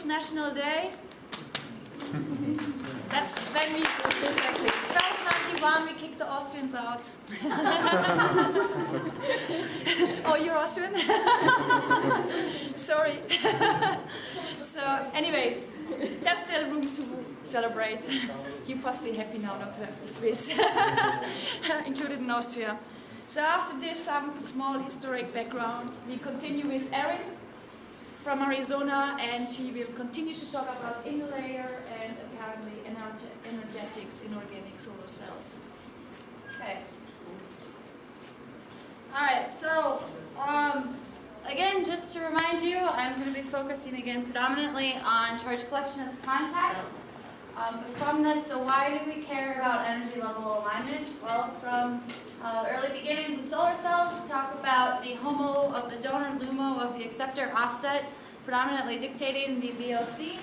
Swiss National Day. That's when we, exactly, 1291 we kicked the Austrians out. Oh, you're Austrian? Sorry. So anyway, there's still room to celebrate. You're possibly happy now not to have the Swiss included in Austria. So after this, some small historic background, we continue with Erin from Arizona, and she will continue to talk about interlayer and apparently energetics in organic solar cells. Okay. All right, so again, just to remind you, I'm going to be focusing again predominantly on charge collection at the contacts. But from this, so why do we care about energy level alignment? Well, from the early beginnings of solar cells, we talk about the HOMO of the donor, LUMO of the acceptor offset, predominantly dictating the VOC,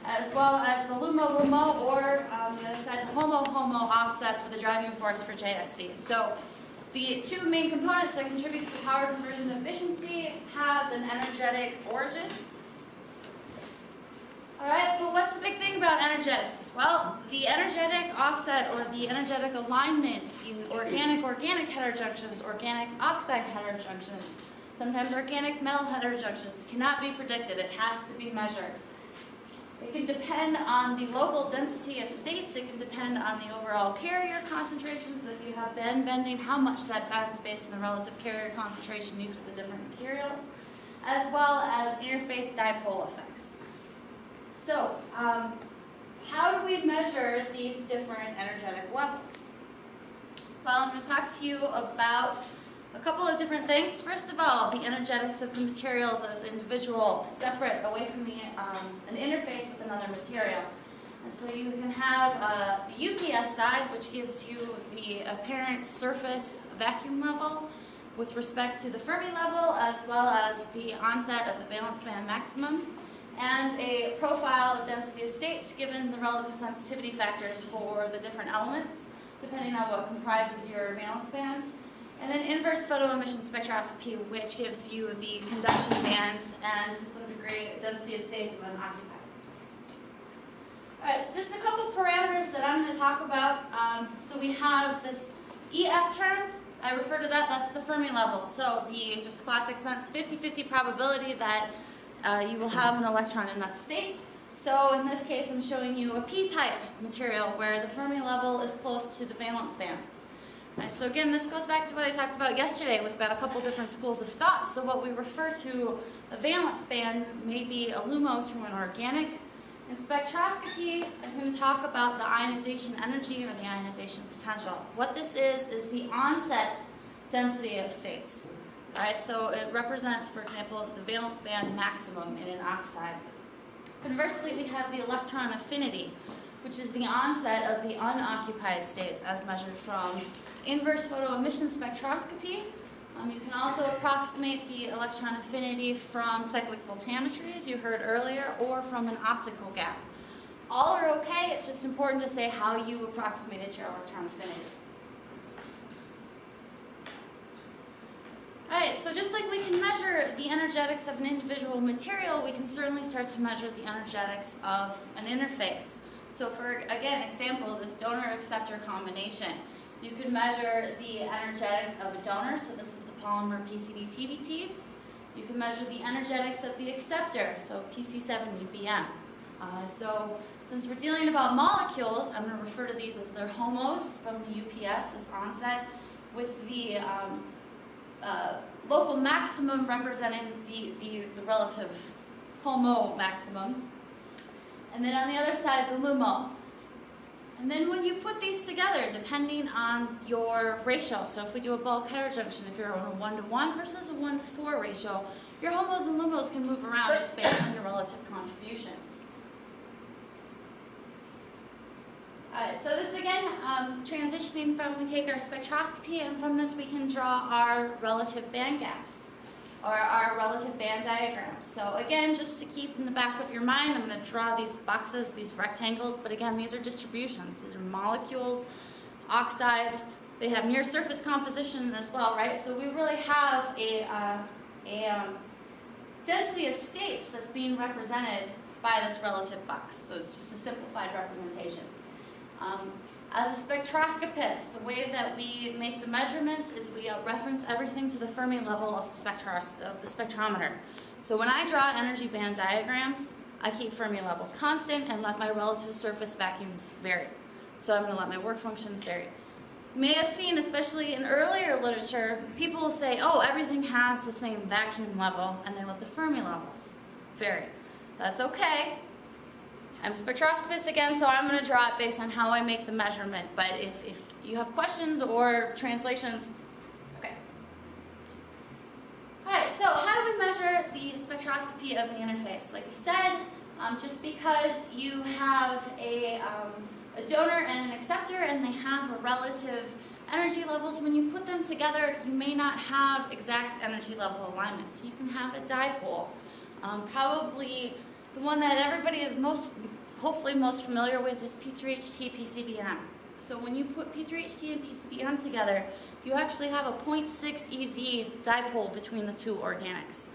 as well as the LUMO-LUMO, or on the other side, the HOMO-HOMO offset for the driving force for JSC. So the two main components that contribute to the power conversion efficiency have an energetic origin. All right, but what's the big thing about energetics? Well, the energetic offset or the energetic alignment in organic heterojunctions, organic oxide heterojunctions, sometimes organic metal heterojunctions cannot be predicted. It has to be measured. It can depend on the local density of states. It can depend on the overall carrier concentrations. If you have band bending, how much that bends based on the relative carrier concentration used of the different materials, as well as interface dipole effects. So, how do we measure these different energetic levels? Well, I'm going to talk to you about a couple of different things. First of all, the energetics of the materials as individual, separate, away from an interface with another material. And so you can have the UPS side, which gives you the apparent surface vacuum level with respect to the Fermi level, as well as the onset of the valence band maximum, and a profile of density of states given the relative sensitivity factors for the different elements, depending on what comprises your valence bands. And then inverse photoemission spectroscopy, which gives you the conduction bands and, to some degree, density of states of unoccupied. All right, so just a couple parameters that I'm going to talk about. So we have this EF term. I refer to that, that's the Fermi level. So the just classic sense 50-50 probability that you will have an electron in that state. So in this case, I'm showing you a p-type material where the Fermi level is close to the valence band. Right, so again, this goes back to what I talked about yesterday. We've got a couple different schools of thought. So what we refer to a valence band may be a LUMO to an organic. In spectroscopy, we talk about the ionization energy or the ionization potential. What this is the onset density of states. Right, so it represents, for example, the valence band maximum in an oxide. Conversely, we have the electron affinity, which is the onset of the unoccupied states as measured from inverse photoemission spectroscopy. You can also approximate the electron affinity from cyclic voltammetry, as you heard earlier, or from an optical gap. All are okay, it's just important to say how you approximated your electron affinity. Alright, so just like we can measure the energetics of an individual material, we can certainly start to measure the energetics of an interface. So for, again, example, this donor-acceptor combination. You can measure the energetics of a donor, so this is the polymer PCD-TBT. You can measure the energetics of the acceptor, so PC7-UPN. So since we're dealing about molecules, I'm going to refer to these as their homos from the UPS, this onset, with the local maximum representing the relative HOMO maximum. And then on the other side, the LUMO. And then when you put these together, depending on your ratio, so if we do a bulk heterojunction, if you're on a 1-to-1 versus a 1-to-4 ratio, your HOMOs and LUMOs can move around just based on your relative contributions. Alright, so this again, transitioning from, we take our spectroscopy, and from this we can draw our relative band gaps, or our relative band diagrams. So again, just to keep in the back of your mind, I'm going to draw these boxes, these rectangles, but again, these are distributions. These are molecules, oxides, they have near surface composition as well, right? So we really have a density of states that's being represented by this relative box. So it's just a simplified representation. As a spectroscopist, the way that we make the measurements is we reference everything to the Fermi level of the spectrometer. So when I draw energy band diagrams, I keep Fermi levels constant and let my relative surface vacuums vary. So I'm going to let my work functions vary. You may have seen, especially in earlier literature, people will say, oh, everything has the same vacuum level, and they let the Fermi levels vary. That's okay. I'm a spectroscopist again, so I'm going to draw it based on how I make the measurement. But if you have questions or translations, it's okay. All right, so how do we measure the spectroscopy of the interface? Like I said, just because you have a donor and an acceptor and they have a relative energy levels, when you put them together, you may not have exact energy level alignments. You can have a dipole. Probably the one that everybody is hopefully most familiar with is P3HT, PCBM. So when you put P3HT and PCBM together, you actually have a 0.6 EV dipole between the two organics.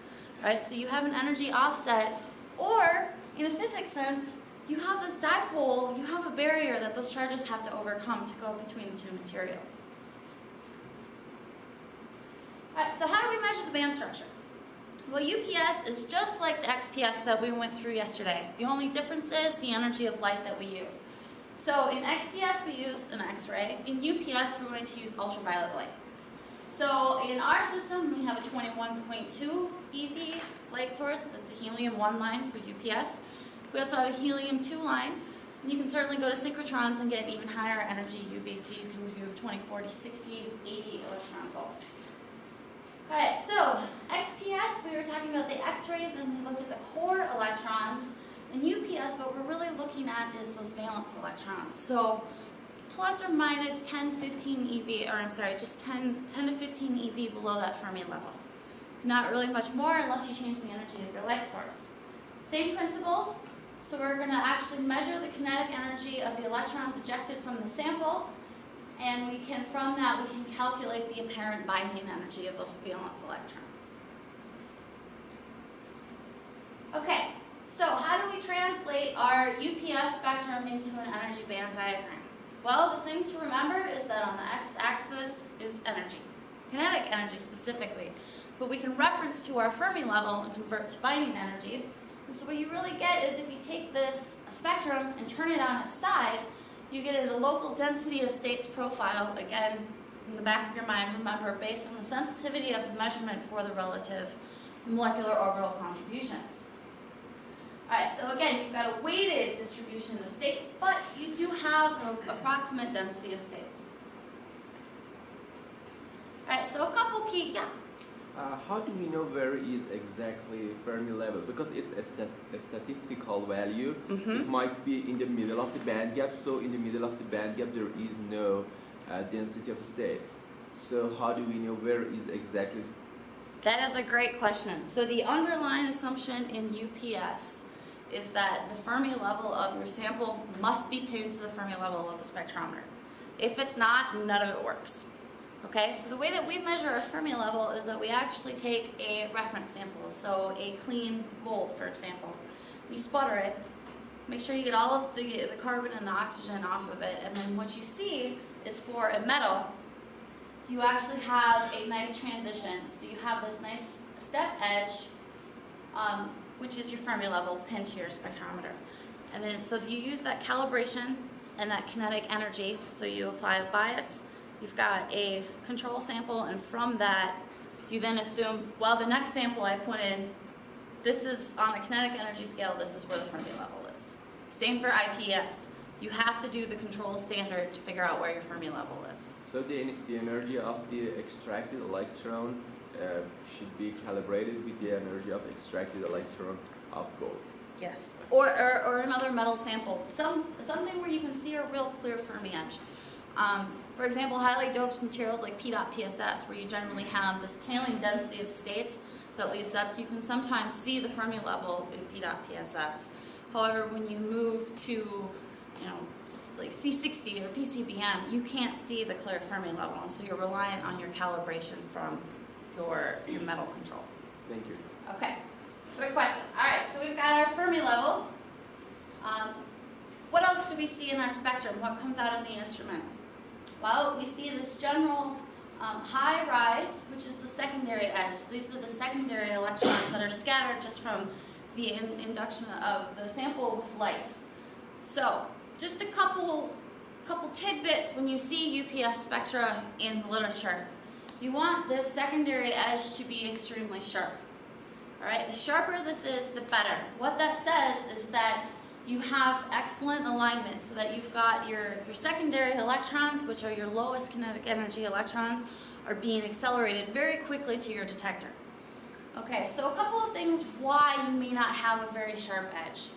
Right? So you have an energy offset, or in a physics sense, you have this dipole, you have a barrier that those charges have to overcome to go between the two materials. All right, so how do we measure the band structure? Well, UPS is just like the XPS that we went through yesterday. The only difference is the energy of light that we use. So in XPS, we use an X-ray. In UPS, we're going to use ultraviolet light. So in our system, we have a 21.2 EV light source. That's the helium-1 line for UPS. We also have a helium-2 line. And you can certainly go to synchrotrons and get even higher energy UV, so you can do 20, 40, 60, 80 electron volts. All right, so XPS, we were talking about the X-rays, and we looked at the core electrons. In UPS, what we're really looking at is those valence electrons. So plus or minus 10, 15 EV, or I'm sorry, just 10 to 15 EV below that Fermi level. Not really much more unless you change the energy of your light source. Same principles. So we're going to actually measure the kinetic energy of the electrons ejected from the sample, and we can, from that, we can calculate the apparent binding energy of those valence electrons. Okay, so how do we translate our UPS spectrum into an energy band diagram? Well, the thing to remember is that on the x-axis is energy, kinetic energy specifically, but we can reference to our Fermi level and convert to binding energy. And so what you really get is if you take this spectrum and turn it on its side, you get a local density of states profile, again, in the back of your mind, remember, based on the sensitivity of the measurement for the relative molecular orbital contributions. All right, so again, you've got a weighted distribution of states, but you do have an approximate density of states. All right, so a couple key, yeah? How do we know where is exactly Fermi level? Because it's a statistical value. It might be in the middle of the band gap. So in the middle of the band gap, there is no density of state. So how do we know where is exactly? That is a great question. So the underlying assumption in UPS is that the Fermi level of your sample must be pinned to the Fermi level of the spectrometer. If it's not, none of it works. Okay, so the way that we measure our Fermi level is that we actually take a reference sample, so a clean gold, for example. You sputter it, make sure you get all of the carbon and the oxygen off of it, and then what you see is for a metal, you actually have a nice transition. So you have this nice step edge, which is your Fermi level pinned to your spectrometer. And then so you use that calibration and that kinetic energy, so you apply a bias. You've got a control sample, and from that, you then assume, well, the next sample I put in, this is on a kinetic energy scale, this is where the Fermi level is. Same for IPS. You have to do the control standard to figure out where your Fermi level is. So the energy of the extracted electron should be calibrated with the energy of extracted electron of gold. Yes, or another metal sample. Something where you can see a real clear Fermi edge. For example, highly doped materials like P.PSS, where you generally have this tailing density of states that leads up, you can sometimes see the Fermi level in P.PSS. However, when you move to, like C60 or PCBM, you can't see the clear Fermi level, and so you're reliant on your calibration from your metal control. Thank you. Okay. Good question. All right, so we've got our Fermi level. What else do we see in our spectrum? What comes out of the instrument? Well, we see this general high rise, which is the secondary edge. So these are the secondary electrons that are scattered just from the induction of the sample with light. So just a couple tidbits when you see UPS spectra in the literature. You want this secondary edge to be extremely sharp. All right, the sharper this is, the better. What that says is that you have excellent alignment so that you've got your secondary electrons, which are your lowest kinetic energy electrons, are being accelerated very quickly to your detector. Okay, so a couple of things why you may not have a very sharp edge.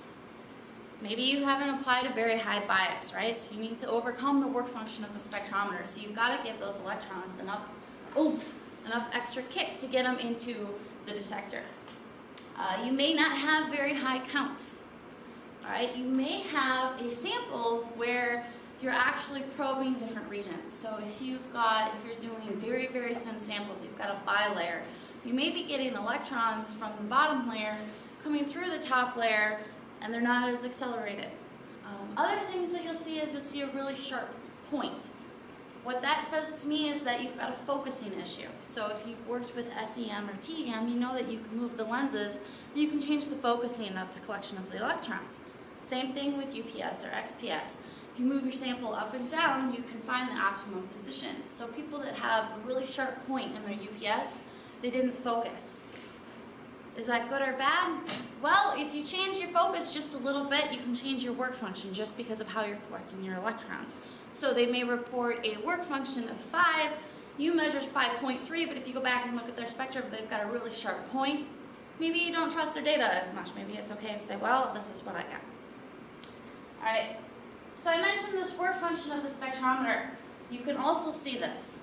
Maybe you haven't applied a very high bias, right? So you need to overcome the work function of the spectrometer. So you've got to give those electrons enough oomph, enough extra kick to get them into the detector. You may not have very high counts. All right, you may have a sample where you're actually probing different regions. So if you're doing very, very thin samples, you've got a bilayer, you may be getting electrons from the bottom layer coming through the top layer, and they're not as accelerated. Other things that you'll see a really sharp point. What that says to me is that you've got a focusing issue. So if you've worked with SEM or TEM, you know that you can move the lenses, you can change the focusing of the collection of the electrons. Same thing with UPS or XPS. If you move your sample up and down, you can find the optimum position. So people that have a really sharp point in their UPS, they didn't focus. Is that good or bad? Well, if you change your focus just a little bit, you can change your work function just because of how you're collecting your electrons. So they may report a work function of 5, you measure 5.3, but if you go back and look at their spectrum, they've got a really sharp point. Maybe you don't trust their data as much. Maybe it's okay to say, well, this is what I got. All right, so I mentioned this work function of the spectrometer. You can also see this.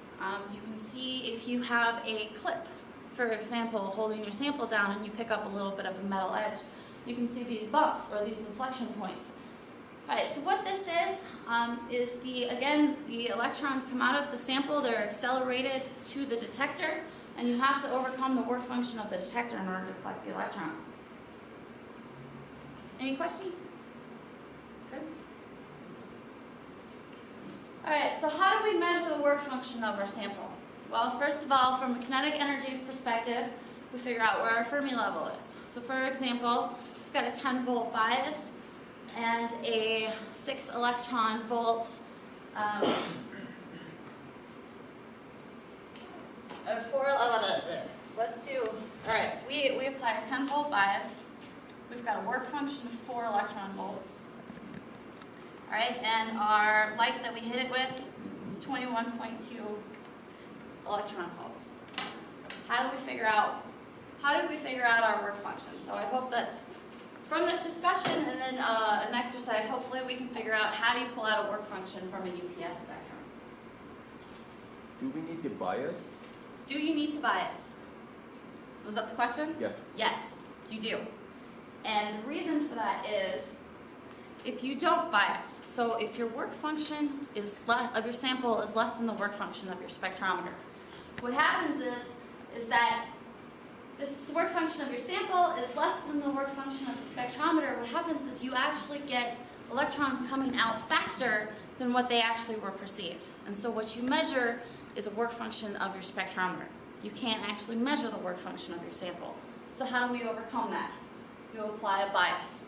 You can see if you have a clip, for example, holding your sample down and you pick up a little bit of a metal edge, you can see these bumps or these inflection points. All right, so what this is the electrons come out of the sample, they're accelerated to the detector, and you have to overcome the work function of the detector in order to collect the electrons. Any questions? Good. All right, so how do we measure the work function of our sample? Well, first of all, from a kinetic energy perspective, we figure out where our Fermi level is. So for example, we've got a 10-volt bias and a 6 electron volt let's do, all right, so we apply a 10-volt bias. We've got a work function of 4 electron volts. All right, and our light that we hit it with is 21.2 electron volts. How did we figure out our work function? So I hope that from this discussion and then an exercise, hopefully we can figure out how do you pull out a work function from a UPS spectrum. Do we need the bias? Do you need to bias? Was that the question? Yeah. Yes, you do. And the reason for that is if you don't bias, so if your work function of your sample is less than the work function of your spectrometer, what happens is that this work function of your sample is less than the work function of the spectrometer. What happens is you actually get electrons coming out faster than what they actually were perceived. And so what you measure is a work function of your spectrometer. You can't actually measure the work function of your sample. So how do we overcome that? You apply a bias.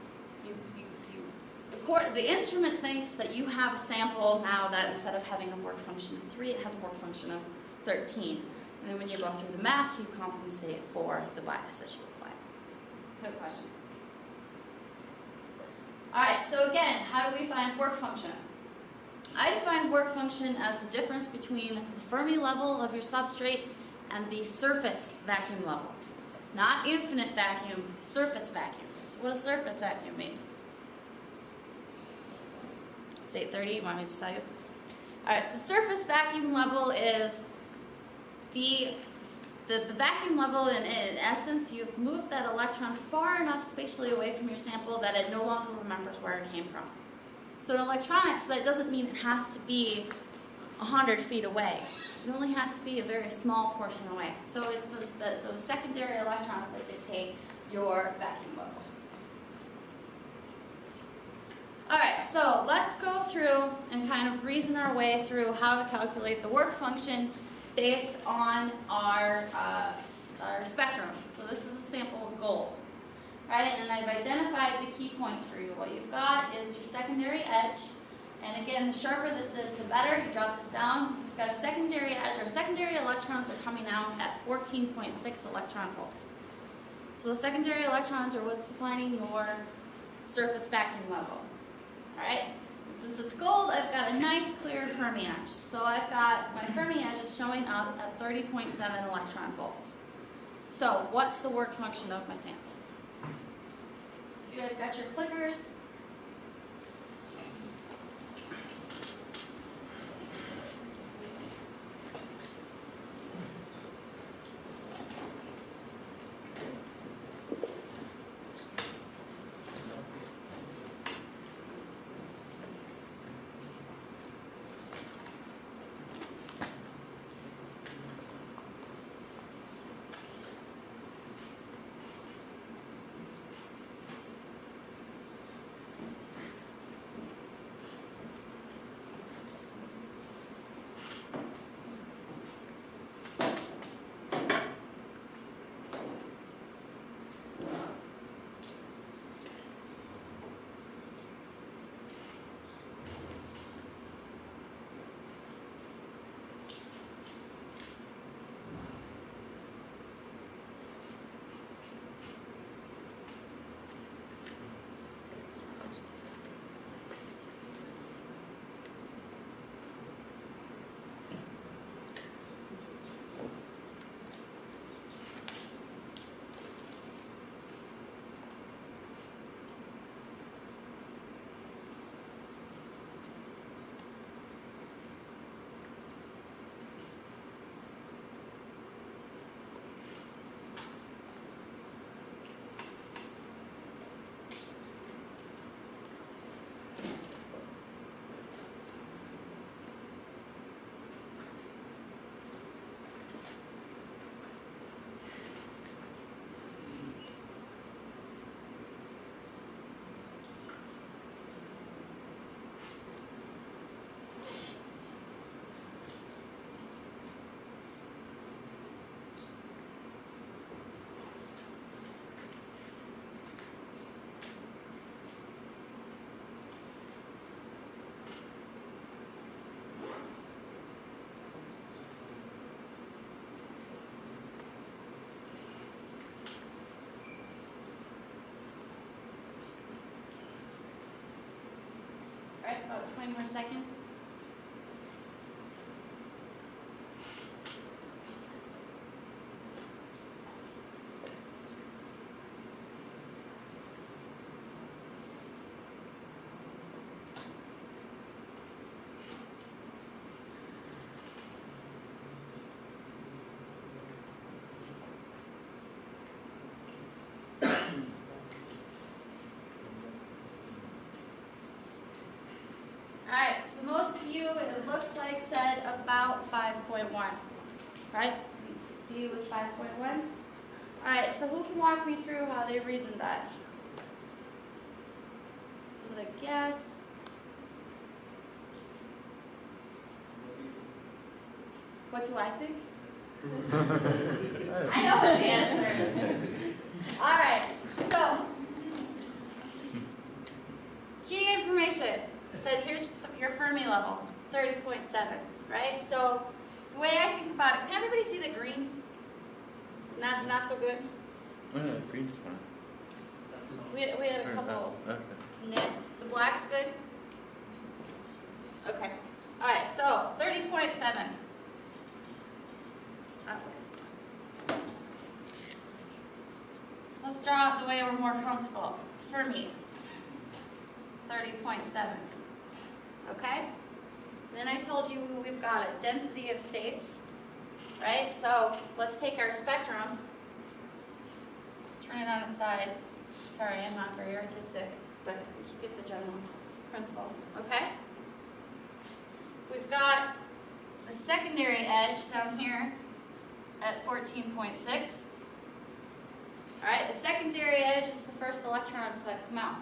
The instrument thinks that you have a sample now that instead of having a work function of 3, it has a work function of 13. And then when you go through the math, you compensate for the bias that you apply. Good question. All right, so again, how do we find work function? I define work function as the difference between the Fermi level of your substrate and the surface vacuum level. Not infinite vacuum, surface vacuum. So what does surface vacuum mean? It's 8:30, you want me to tell you? All right, so surface vacuum level is the vacuum level, in essence, you've moved that electron far enough spatially away from your sample that it no longer remembers where it came from. So in electronics, that doesn't mean it has to be 100 feet away. It only has to be a very small portion away. So it's those secondary electrons that dictate your vacuum level. All right, so let's go through and kind of reason our way through how to calculate the work function based on our spectrum. So this is a sample of gold, right? And I've identified the key points for you. What you've got is your secondary edge. And again, the sharper this is, the better. You drop this down. You've got a secondary edge. Our secondary electrons are coming out at 14.6 electron volts. So the secondary electrons are what's defining your surface vacuum level. All right? Since it's gold, I've got a nice clear Fermi edge. So I've got my Fermi edge is showing up at 30.7 electron volts. So what's the work function of my sample? So you guys got your clickers. All right, about 20 more seconds. Alright, so most of you, it looks like, said about 5.1, right? D was 5.1. Alright, so who can walk me through how they reasoned that? Was it a guess? What do I think? I know what the answer is. Alright, so, key information. Said here's your Fermi level, 30.7, right? So the way I think about it, can everybody see the green? Not so good? Oh, no, green's fine. We had a couple. Okay. The black's good? Okay. All right, so 30.7. Let's draw it the way we're more comfortable. Fermi, 30.7. Okay? Then I told you we've got a density of states, right? So let's take our spectrum, turn it on its side. Sorry, I'm not very artistic, but you get the general principle, okay? We've got the secondary edge down here at 14.6. All All right, the secondary edge is the first electrons that come out.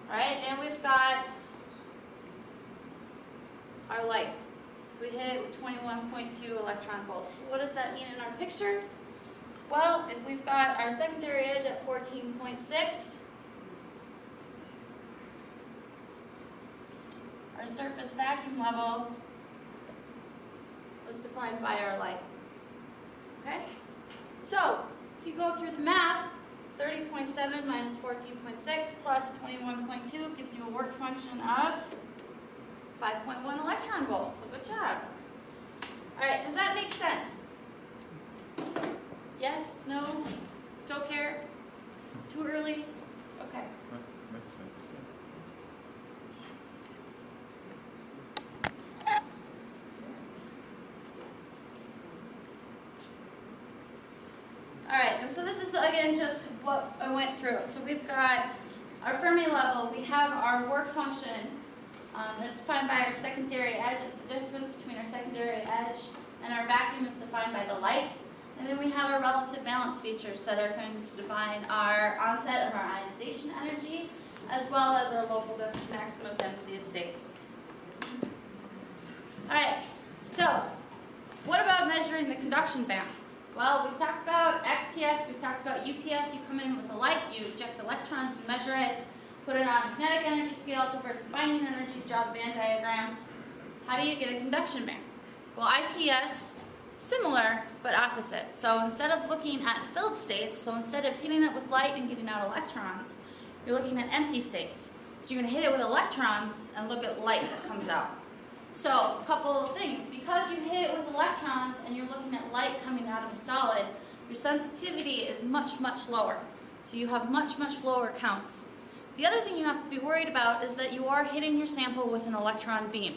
All right, and we've got our light. So we hit it with 21.2 electron volts. So what does that mean in our picture? Well, if we've got our secondary edge at 14.6, our surface vacuum level was defined by our light. Okay? So, if you go through the math, 30.7 minus 14.6 plus 21.2 gives you a work function of 5.1 electron volts. So good job. All right, does that make sense? Yes? No? Don't care? Too early? Okay. Makes sense. All right, and so this is again just what I went through. So we've got our Fermi level, we have our work function is defined by our secondary edge. It's the distance between our secondary edge and our vacuum is defined by the light. And then we have our relative valence features that are going to define our onset of our ionization energy as well as our local maximum density of states. All right, so what about measuring the conduction band? Well, we've talked about XPS, we've talked about UPS. You come in with a light, you eject electrons, you measure it, put it on a kinetic energy scale, convert to binding energy, draw the band diagrams. How do you get a conduction band? Well, IPS, similar but opposite. So instead of looking at filled states, so instead of hitting it with light and getting out electrons, you're looking at empty states. So you're going to hit it with electrons and look at light that comes out. So, a couple of things. Because you hit it with electrons and you're looking at light coming out of a solid, your sensitivity is much, much lower. So you have much, much lower counts. The other thing you have to be worried about is that you are hitting your sample with an electron beam.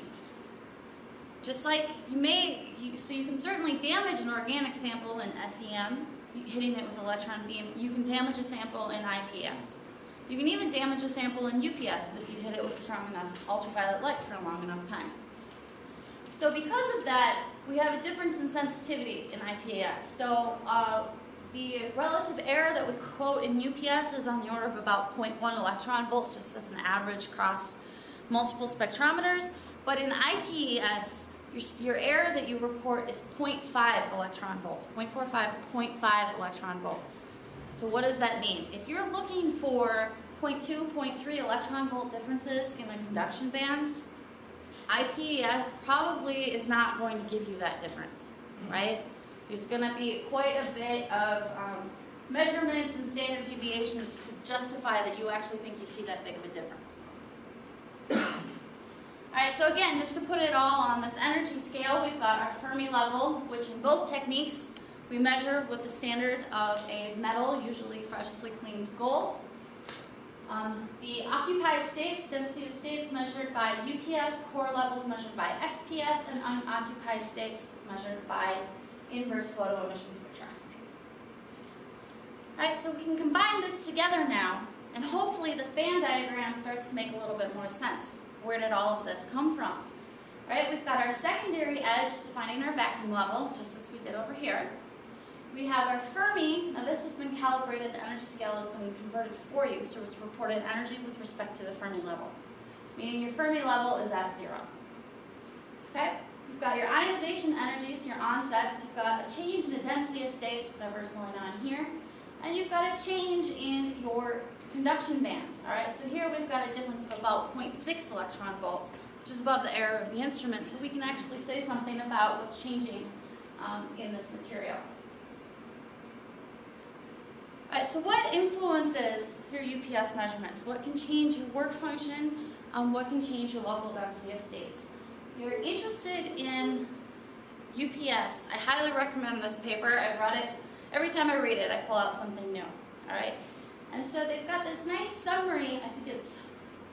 Just like so you can certainly damage an organic sample in SEM, hitting it with electron beam. You can damage a sample in IPS. You can even damage a sample in UPS if you hit it with strong enough ultraviolet light for a long enough time. So because of that, we have a difference in sensitivity in IPS. So the relative error that we quote in UPS is on the order of about 0.1 electron volts, just as an average across multiple spectrometers. But in IPS, your error that you report is 0.5 electron volts, 0.45 to 0.5 electron volts. So what does that mean? If you're looking for 0.2, 0.3 electron volt differences in a conduction band, IPS probably is not going to give you that difference, right? There's going to be quite a bit of measurements and standard deviations to justify that you actually think you see that big of a difference. All right, so again, just to put it all on this energy scale, we've got our Fermi level, which in both techniques we measure with the standard of a metal, usually freshly cleaned gold. The occupied states, density of states measured by UPS, core levels measured by XPS, and unoccupied states measured by inverse photoemission spectroscopy. All right, so we can combine this together now, and hopefully this band diagram starts to make a little bit more sense. Where did all of this come from? All right, we've got our secondary edge defining our vacuum level, just as we did over here. We have our Fermi. Now this has been calibrated, the energy scale has been converted for you, so it's reported energy with respect to the Fermi level, meaning your Fermi level is at 0. Okay? You've got your ionization energies, your onsets, you've got a change in the density of states, whatever's going on here, and you've got a change in your conduction bands. All right, so here we've got a difference of about 0.6 electron volts, which is above the error of the instrument, so we can actually say something about what's changing in this material. All right, so what influences your UPS measurements? What can change your work function? What can change your local density of states? You're interested in UPS. I highly recommend this paper. I read it. Every time I read it, I pull out something new. All right? And so they've got this nice summary. I think it's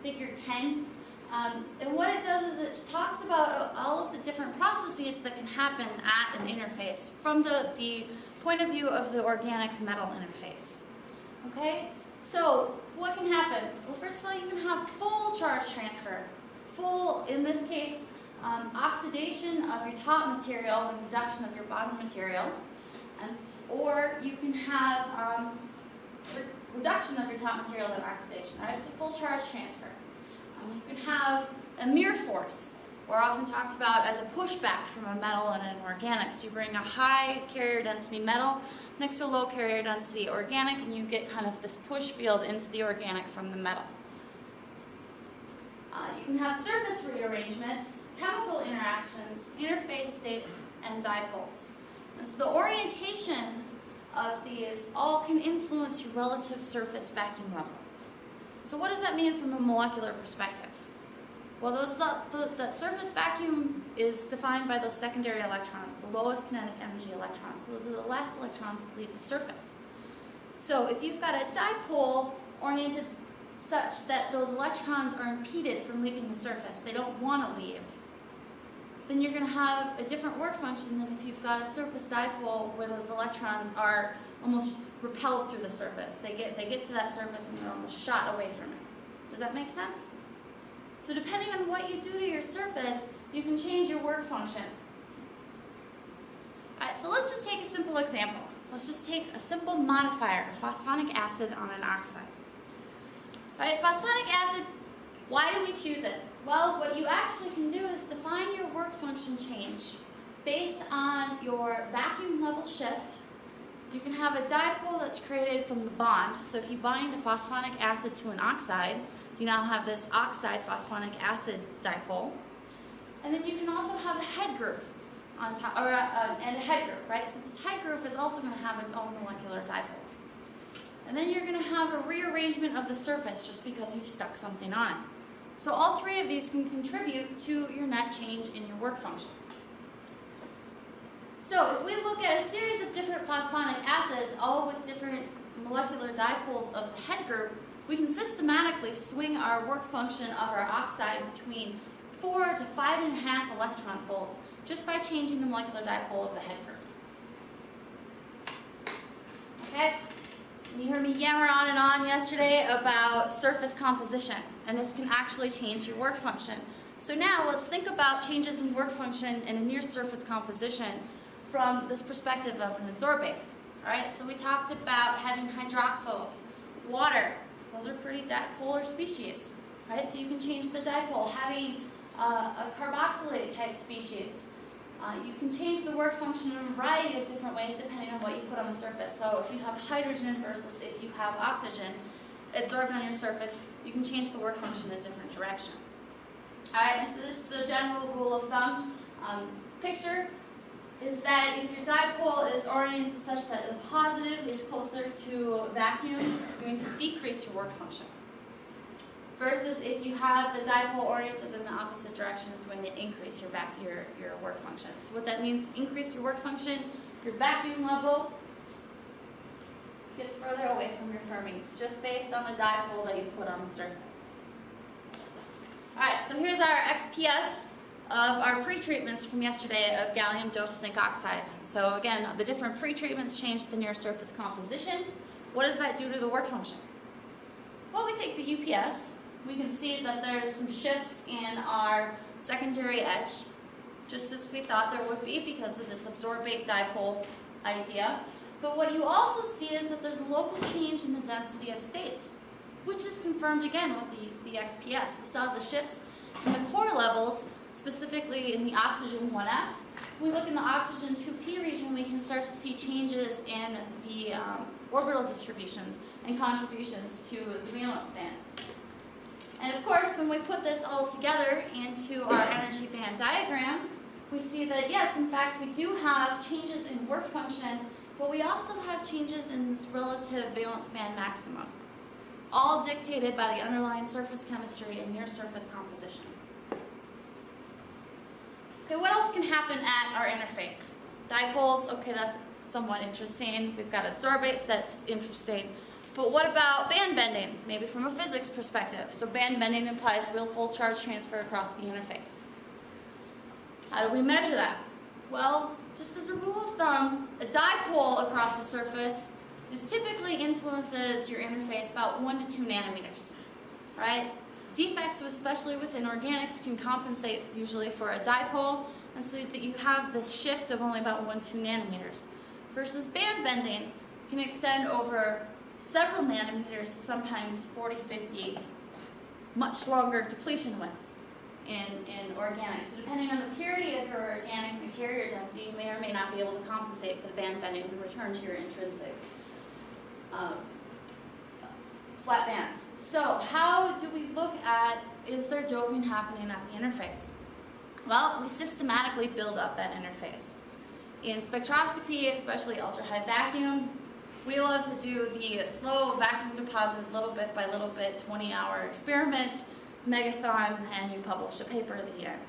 figure 10. And what it does is it talks about all of the different processes that can happen at an interface from the point of view of the organic metal interface. Okay? So what can happen? Well, first of all, you can have full charge transfer. Full, in this case, oxidation of your top material and reduction of your bottom material. And or you can have reduction of your top material than oxidation. Right? It's a full charge transfer. You can have a mirror force, or often talked about as a pushback from a metal and an organic. So you bring a high carrier density metal next to a low carrier density organic, and you get kind of this push field into the organic from the metal. You can have surface rearrangements, chemical interactions, interface states, and dipoles. And so the orientation of these all can influence your relative surface vacuum level. So what does that mean from a molecular perspective? Well, the surface vacuum is defined by those secondary electrons, the lowest kinetic energy electrons. So those are the last electrons to leave the surface. So if you've got a dipole oriented such that those electrons are impeded from leaving the surface, they don't want to leave, then you're going to have a different work function than if you've got a surface dipole where those electrons are almost repelled through the surface. They get to that surface and they're almost shot away from it. Does that make sense? So depending on what you do to your surface, you can change your work function. Alright, so let's just take a simple example. Let's just take a simple modifier, phosphonic acid on an oxide. Alright, phosphonic acid, why do we choose it? Well, what you actually can do is define your work function change based on your vacuum level shift. You can have a dipole that's created from the bond. So if you bind a phosphonic acid to an oxide, you now have this oxide phosphonic acid dipole. And then you can also have a head group on top, and a head group, right? So this head group is also going to have its own molecular dipole. And then you're going to have a rearrangement of the surface just because you've stuck something on it. So all three of these can contribute to your net change in your work function. So if we look at a series of different phosphonic acids, all with different molecular dipoles of the head group, we can systematically swing our work function of our oxide between 4 to 5.5 electron volts just by changing the molecular dipole of the head group. Okay? You heard me yammer on and on yesterday about surface composition, and this can actually change your work function. So now let's think about changes in work function in a near surface composition from this perspective of an adsorbate. All right, so we talked about having hydroxyls, water. Those are pretty dipolar species, right? So you can change the dipole. Having a carboxylate type species, you can change the work function in a variety of different ways depending on what you put on the surface. So if you have hydrogen versus if you have oxygen adsorbed on your surface, you can change the work function in different directions. All right, and so this is the general rule of thumb. Picture is that if your dipole is oriented such that the positive is closer to vacuum, it's going to decrease your work function. Versus if you have the dipole oriented in the opposite direction, it's going to increase your work function. So what that means, increase your work function, your vacuum level gets further away from your Fermi, just based on the dipole that you've put on the surface. All right, so here's our XPS of our pretreatments from yesterday of gallium dope zinc oxide. So again, the different pretreatments change the near surface composition. What does that do to the work function? Well, we take the UPS. We can see that there's some shifts in our secondary edge, just as we thought there would be because of this absorbate dipole idea. But what you also see is that there's a local change in the density of states, which is confirmed again with the XPS. We saw the shifts in the core levels, specifically in the oxygen 1s. When we look in the oxygen 2p region, we can start to see changes in the orbital distributions and contributions to the valence bands. And of course, when we put this all together into our energy band diagram, we see that yes, in fact, we do have changes in work function, but we also have changes in this relative valence band maximum, all dictated by the underlying surface chemistry and near surface composition. Okay, what else can happen at our interface? Dipoles, okay, that's somewhat interesting. We've got adsorbates, that's interesting. But what about band bending? Maybe from a physics perspective. So band bending implies real full charge transfer across the interface. How do we measure that? Well, just as a rule of thumb, a dipole across the surface typically influences your interface about 1 to 2 nanometers, right? Defects, especially within organics, can compensate usually for a dipole, and so that you have this shift of only about 1 to 2 nanometers. versus band bending can extend over several nanometers to sometimes 40, 50, much longer depletion widths in organics. So depending on the purity of your organic and the carrier density, you may or may not be able to compensate for the band bending and return to your intrinsic flat bands. So how do we look at, is there doping happening at the interface? Well, we systematically build up that interface. In spectroscopy, especially ultra-high vacuum, we love to do the slow vacuum deposit little bit by little bit, 20-hour experiment, megathon, and you publish a paper at the end.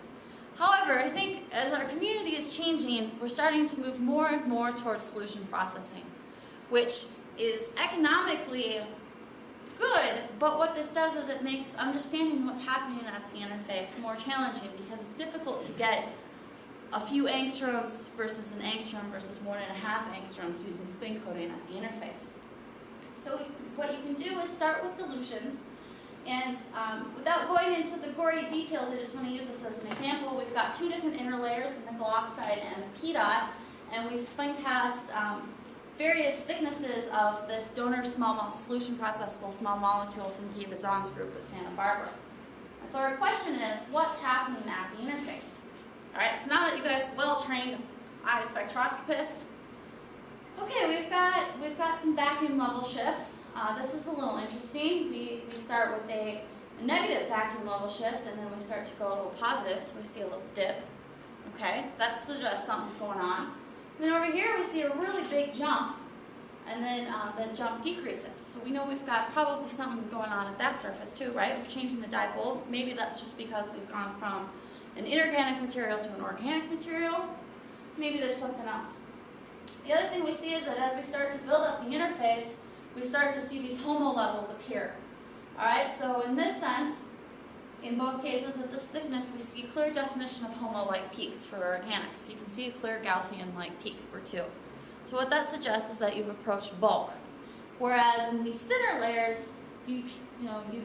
However, I think as our community is changing, we're starting to move more and more towards solution processing, which is economically good, but what this does is it makes understanding what's happening at the interface more challenging because it's difficult to get a few angstroms versus an angstrom versus 1.5 angstroms using spin coating at the interface. So what you can do is start with dilutions, and without going into the gory details, I just want to use this as an example. We've got two different interlayers, the nickel oxide and the PDOT, and we've spin cast various thicknesses of this donor solution processable small molecule from Guy Bazan's group at Santa Barbara. And so our question is, what's happening at the interface? All right, so now that you guys are well-trained eye spectroscopists, okay, we've got some vacuum level shifts. This is a little interesting. We start with a negative vacuum level shift, and then we start to go a little positive, so we see a little dip. Okay, that suggests something's going on. And then over here we see a really big jump, and then the jump decreases. So we know we've got probably something going on at that surface too, right? We're changing the dipole. Maybe that's just because we've gone from an inorganic material to an organic material. Maybe there's something else. The other thing we see is that as we start to build up the interface, we start to see these HOMO levels appear. All right, so in this sense, in both cases at this thickness, we see clear definition of HOMO-like peaks for organics. You can see a clear Gaussian-like peak or two. So what that suggests is that you've approached bulk. Whereas in these thinner layers, you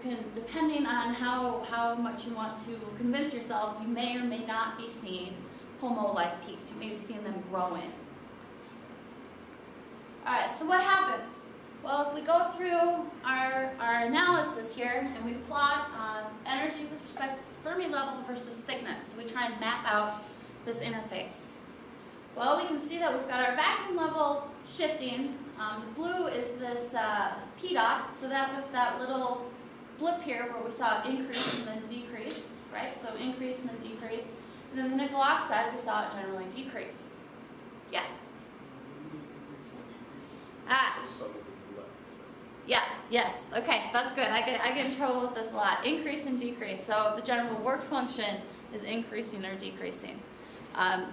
can, depending on how much you want to convince yourself, you may or may not be seeing HOMO-like peaks. You may be seeing them growing. All right, so what happens? Well, if we go through our analysis here and we plot energy with respect to Fermi level versus thickness, we try and map out this interface. Well, we can see that we've got our vacuum level shifting. The blue is this P dot, so that was that little blip here where we saw it increase and then decrease, right? So increase and then decrease. And then the nickel oxide, we saw it generally decrease. Yeah. Yeah, yes, okay, that's good. I get in trouble with this a lot. Increase and decrease. So the general work function is increasing or decreasing. I'll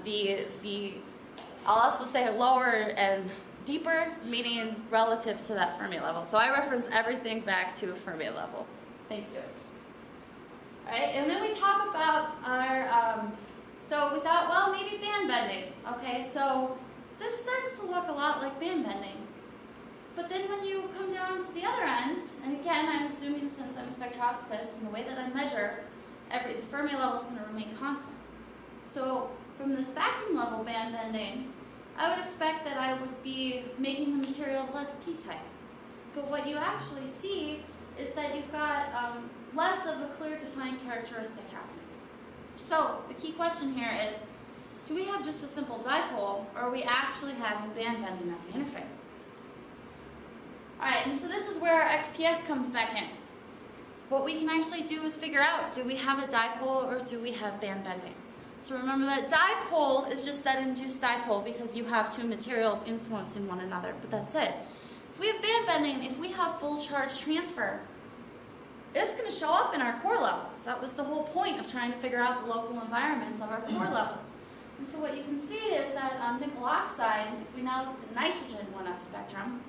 also say lower and deeper, meaning relative to that Fermi level. So I reference everything back to Fermi level. Thank you. All right, and then we talk about our, so we thought, well, maybe band bending. Okay, so this starts to look a lot like band bending. But then when you come down to the other end, and again, I'm assuming since I'm a spectroscopist, and the way that I measure, the Fermi level is going to remain constant. So from this vacuum level band bending, I would expect that I would be making the material less p-type. But what you actually see is that you've got less of a clear defined characteristic happening. So the key question here is, do we have just a simple dipole, or are we actually having band bending at the interface? All right, and so this is where our XPS comes back in. What we can actually do is figure out, do we have a dipole or do we have band bending? So remember that dipole is just that induced dipole because you have two materials influencing one another, but that's it. If we have band bending, if we have full charge transfer, it's going to show up in our core levels. That was the whole point of trying to figure out the local environments of our core levels. And so what you can see is that on nickel oxide, if we now look at the nitrogen 1s spectrum,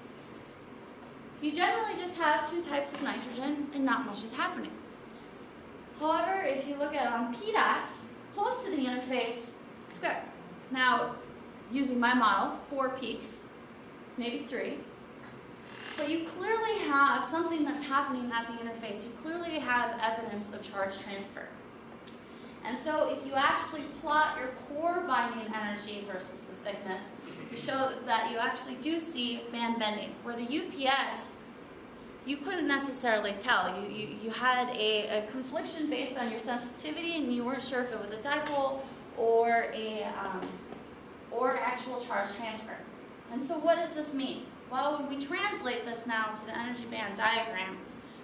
you generally just have two types of nitrogen and not much is happening. However, if you look at on P dots, close to the interface, we've got, now using my model, 4 peaks, maybe 3. But you clearly have something that's happening at the interface. You clearly have evidence of charge transfer. And so if you actually plot your core binding energy versus the thickness, we show that you actually do see band bending, where the UPS, you couldn't necessarily tell. You had a confliction based on your sensitivity, and you weren't sure if it was a dipole or actual charge transfer. And so what does this mean? Well, when we translate this now to the energy band diagram,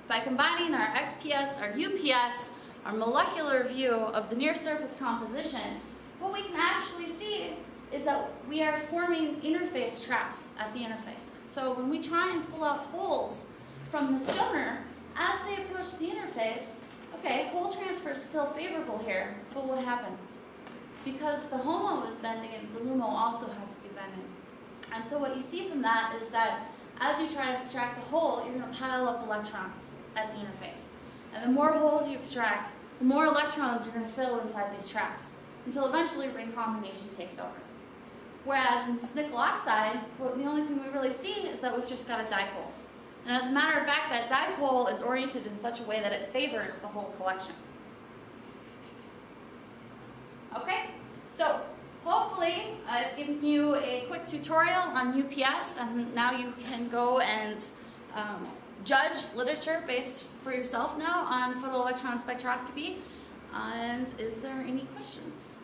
by combining our XPS, our UPS, our molecular view of the near surface composition, what we can actually see is that we are forming interface traps at the interface. So when we try and pull out holes from the stoner, as they approach the interface, okay, hole transfer is still favorable here, but what happens? Because the HOMO is bending, and the LUMO also has to be bending. And so what you see from that is that as you try to extract a hole, you're going to pile up electrons at the interface. And the more holes you extract, the more electrons you're going to fill inside these traps, until eventually ring combination takes over. Whereas in this nickel oxide, well, the only thing we really see is that we've just got a dipole. And as a matter of fact, that dipole is oriented in such a way that it favors the whole collection. Okay, so hopefully I've given you a quick tutorial on UPS, and now you can go and judge literature based for yourself now on photoelectron spectroscopy. And is there any questions?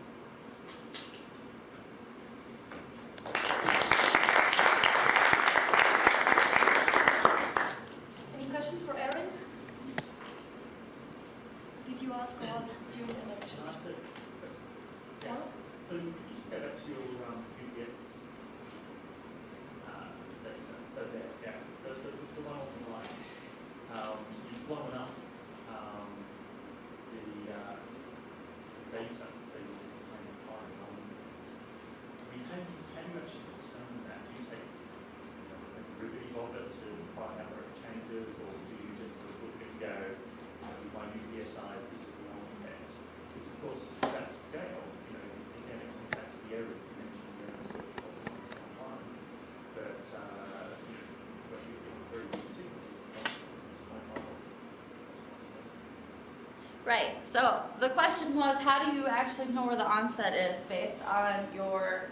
Any questions for Erin? Did you ask all during the lectures? Yeah. So you just go back to your UPS data. So that, yeah, the one on the right, you've blown up the data, so you can find numbers. I mean, how do you actually determine that? Do you take a derivative of it to find out where it changes, or do you just sort of look at it and go, my UPS size, this is the one set? Because of course, that scale, again, it comes back to the errors you mentioned, that's what positive online. But you get very big signals, Right, so the question was, how do you actually know where the onset is based on your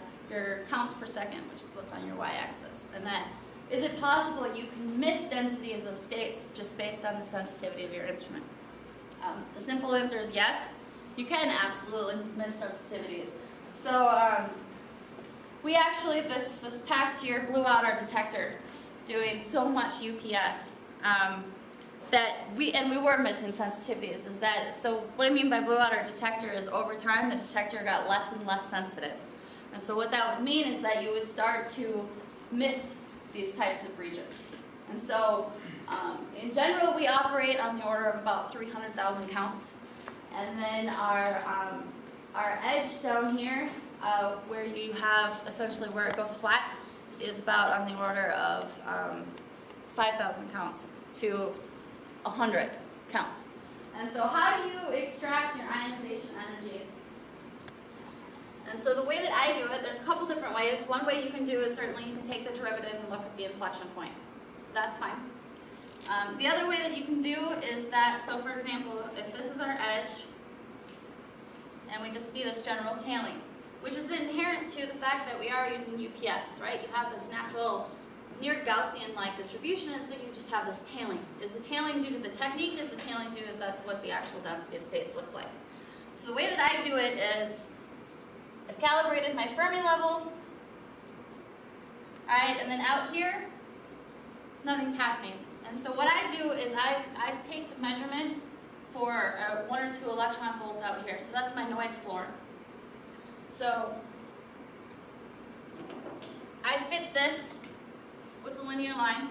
counts per second, which is what's on your y-axis? And then, is it possible that you can miss densities of states just based on the sensitivity of your instrument? The simple answer is yes. You can absolutely miss sensitivities. So we actually, this past year, blew out our detector doing so much UPS that we were missing sensitivities. So what I mean by blew out our detector is over time the detector got less and less sensitive. And so what that would mean is that you would start to miss these types of regions. And so in general we operate on the order of about 300,000 counts. And then our edge down here, where you have essentially where it goes flat, is about on the order of 5,000 counts to 100 counts. And so how do you extract your ionization energies? And so the way that I do it, there's a couple different ways. One way you can do is certainly you can take the derivative and look at the inflection point. That's fine. The other way that you can do is that, so for example, if this is our edge, and we just see this general tailing, which is inherent to the fact that we are using UPS, right? You have this natural near Gaussian-like distribution, and so you just have this tailing. Is the tailing due to the technique? Is the tailing due to what the actual density of states looks like? So the way that I do it is, I've calibrated my Fermi level, all right, and then out here, nothing's happening. And so what I do is I take the measurement for 1 or 2 electron volts out here. So that's my noise floor. So I fit this with a linear line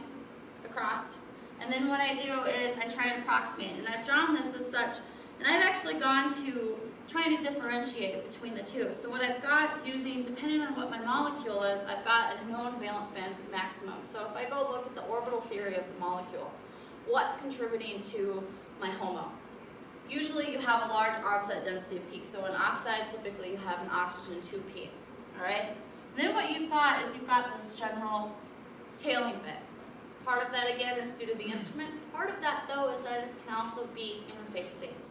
across, and then what I do is I try and approximate it. And I've drawn this as such, and I've actually gone to trying to differentiate between the two. So what I've got using, depending on what my molecule is, I've got a known valence band maximum. So if I go look at the orbital theory of the molecule, what's contributing to my HOMO? Usually you have a large onset density of peak. So in oxide, typically you have an oxygen 2p, all right? And then what you've got is you've got this general tailing bit. Part of that, again, is due to the instrument. Part of that, though, is that it can also be interface states.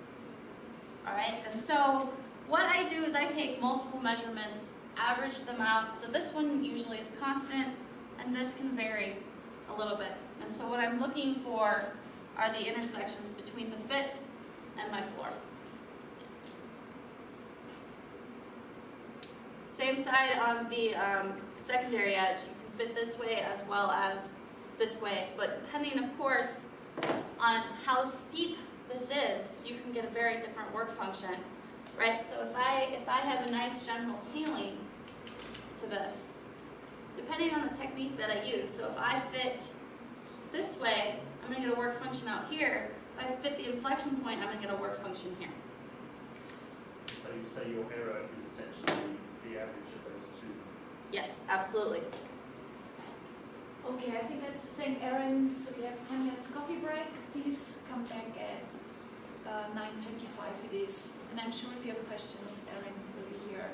All right, and so what I do is I take multiple measurements average them out. So this one usually is constant, and this can vary a little bit. And so what I'm looking for are the intersections between the fits and my floor. Same side on the secondary edge. You can fit this way as well as this way, but depending, of course, on how steep this is, you can get a very different work function, right? So if I have a nice general tailing to this, depending on the technique that I use, so if I fit this way, I'm going to get a work function out here. If I fit the inflection point, I'm going to get a work function here. So you say your error is essentially the average of those two? Yes, absolutely. Okay, I think let's thank Erin. So we have 10 minutes coffee break. Please come back at 9:25 it is. And I'm sure if you have questions, Erin will be here